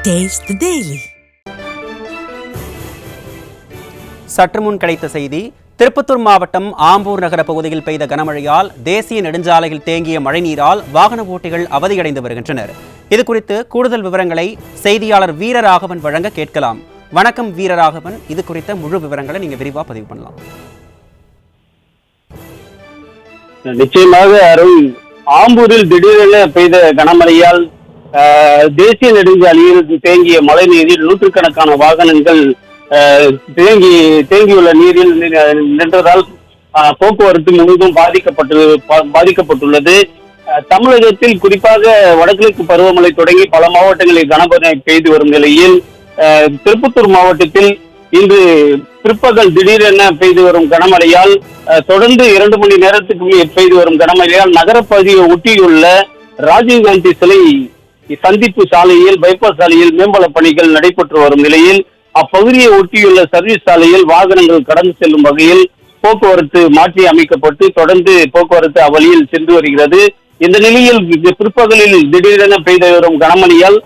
Taste the Daily. சற்று முன் கிடைத்த செய்தி. திருப்பத்தூர் மாவட்டம் ஆம்பூர் நகர பகுதியில் பெய்த கனமழையால் தேசிய நெடுஞ்சாலையில் தேங்கிய மழைநீரால் வாகன ஓட்டிகள் அவதியடைந்து வருகின்றனர். இதுகுறித்து கூடுதல் விவரங்களை செய்தியாளர் வீரராகவன் வழங்க கேட்கலாம். வணக்கம் வீரராகவன், இது குறித்த முழு விவரங்களை நீங்க விரிவா பதிவு பண்ணலாம். நிச்சயமாக அருண், ஆம்பூரில் திடீரென பெய்த கனமழையால் தேசிய நெடுஞ்சாலையில் தேங்கிய மழை நீரில் நூற்றுக்கணக்கான வாகனங்கள் தேங்கியுள்ள நீரில் நின்றதால் போக்குவரத்து முழுவதும் பாதிக்கப்பட்டுள்ளது. தமிழகத்தில் குறிப்பாக வடகிழக்கு பருவமழை தொடங்கி பல மாவட்டங்களில் கனமழை பெய்து வரும் நிலையில் திருப்பத்தூர் மாவட்டத்தில் இன்று பிற்பகல் திடீரென பெய்து வரும் கனமழையால் தொடர்ந்து 2 மணி நேரத்துக்கு பெய்து வரும் கனமழையால் நகரப்பகுதியை ஒட்டியுள்ள ராஜீவ்காந்தி சிலை சந்திப்பு சாலையில் பைபாஸ் சாலையில் மேம்பால பணிகள் நடைபெற்று வரும் நிலையில் அப்பகுதியை ஒட்டியுள்ள சர்வீஸ் சாலையில் வாகனங்கள் கடந்து செல்லும் வகையில் போக்குவரத்து மாற்றி அமைக்கப்பட்டு தொடர்ந்து போக்குவரத்து அவ்வழியில் சென்று வருகிறது. இந்த நிலையில் பிற்பகலில் திடீரென பெய்து வரும் கனமழையால்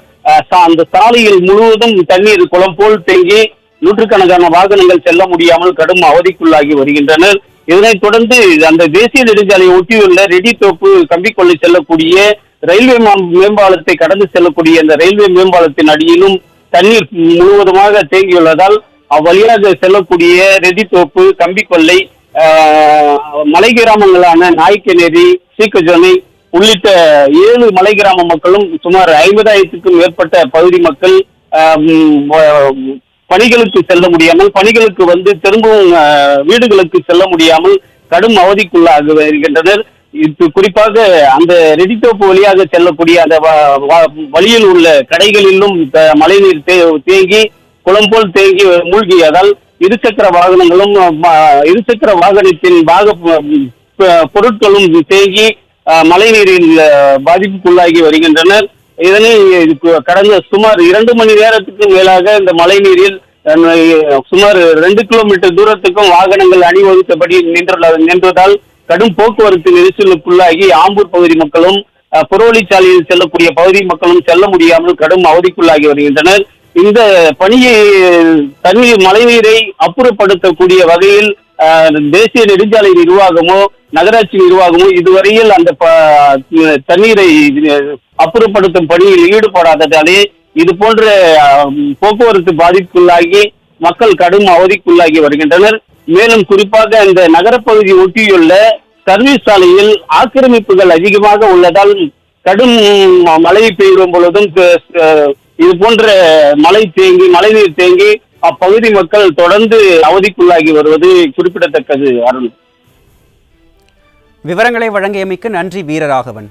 அந்த சாலையில் முழுவதும் தண்ணீர் குளம் போல் தேங்கி நூற்றுக்கணக்கான வாகனங்கள் செல்ல முடியாமல் கடும் அவதிக்குள்ளாகி வருகின்றனர். இதனைத் தொடர்ந்து அந்த தேசிய நெடுஞ்சாலையை ஒட்டியுள்ள ரெடித்தோப்பு கம்பிக்கொள்ளை செல்லக்கூடிய ரயில்வே மேம்பாலத்தை கடந்து செல்லக்கூடிய அந்த ரயில்வே மேம்பாலத்தின் அடியிலும் தண்ணீர் முழுவதுமாக தேங்கியுள்ளதால் அவ்வழியாக செல்லக்கூடிய ரெடித்தோப்பு கம்பிக்கொள்ளை மலை கிராமங்களான நாய்க்கநேரி சீக்கஜோனை உள்ளிட்ட 7 மலை கிராம மக்களும் சுமார் 50,000க்கும் மேற்பட்ட பகுதி மக்கள் பணிகளுக்கு செல்ல முடியாமல் பணிகளுக்கு வந்து திரும்பவும் வீடுகளுக்கு செல்ல முடியாமல் கடும் அவதிக்குள்ளாக வருகின்றனர். இது குறிப்பாக அந்த ரெடித்தோப்பு வழியாக செல்லக்கூடிய அந்த வழியில் உள்ள கடைகளிலும் மழைநீர் தேங்கி குளம் போல் தேங்கி மூழ்கியதால் இருசக்கர வாகனங்களும் இருசக்கர வாகனத்தின் பொருட்களும் தேங்கி மழைநீரில் பாதிப்புக்குள்ளாகி வருகின்றனர். இதனை கடந்த சுமார் 2 மணி நேரத்துக்கு மேலாக இந்த மழைநீரில் சுமார் 2 கிலோமீட்டர் தூரத்துக்கும் வாகனங்கள் அணிவகுத்தபடி நின்றதால் கடும் போக்குவரத்து நெரிசலுக்குள்ளாகி ஆம்பூர் பகுதி மக்களும் புறவழிச்சாலையில் செல்லக்கூடிய பகுதி மக்களும் செல்ல முடியாமல் கடும் அவதிக்குள்ளாகி வருகின்றனர். இந்த பணியை தண்ணீர் மழைநீரை அப்புறப்படுத்தக்கூடிய வகையில் தேசிய நெடுஞ்சாலை நிர்வாகமோ நகராட்சி நிர்வாகமோ இதுவரையில் அந்த தண்ணீரை அப்புறப்படுத்தும் பணியில் ஈடுபடாததாலே இது போன்ற போக்குவரத்து பாதிப்புக்குள்ளாகி மக்கள் கடும் அவதிக்குள்ளாகி வருகின்றனர். மேலும் குறிப்பாக இந்த நகரப்பகுதி ஒட்டியுள்ள சர்வீஸ் சாலையில் ஆக்கிரமிப்புகள் அதிகமாக உள்ளதால் கடும் மழை பெய்யும் பொழுதும் இது போன்ற மழைநீர் தேங்கி அப்பகுதி மக்கள் தொடர்ந்து அவதிக்குள்ளாகி வருவது குறிப்பிடத்தக்கது. அருண், விவரங்களை வழங்கியமைக்கு நன்றி வீரராகவன்.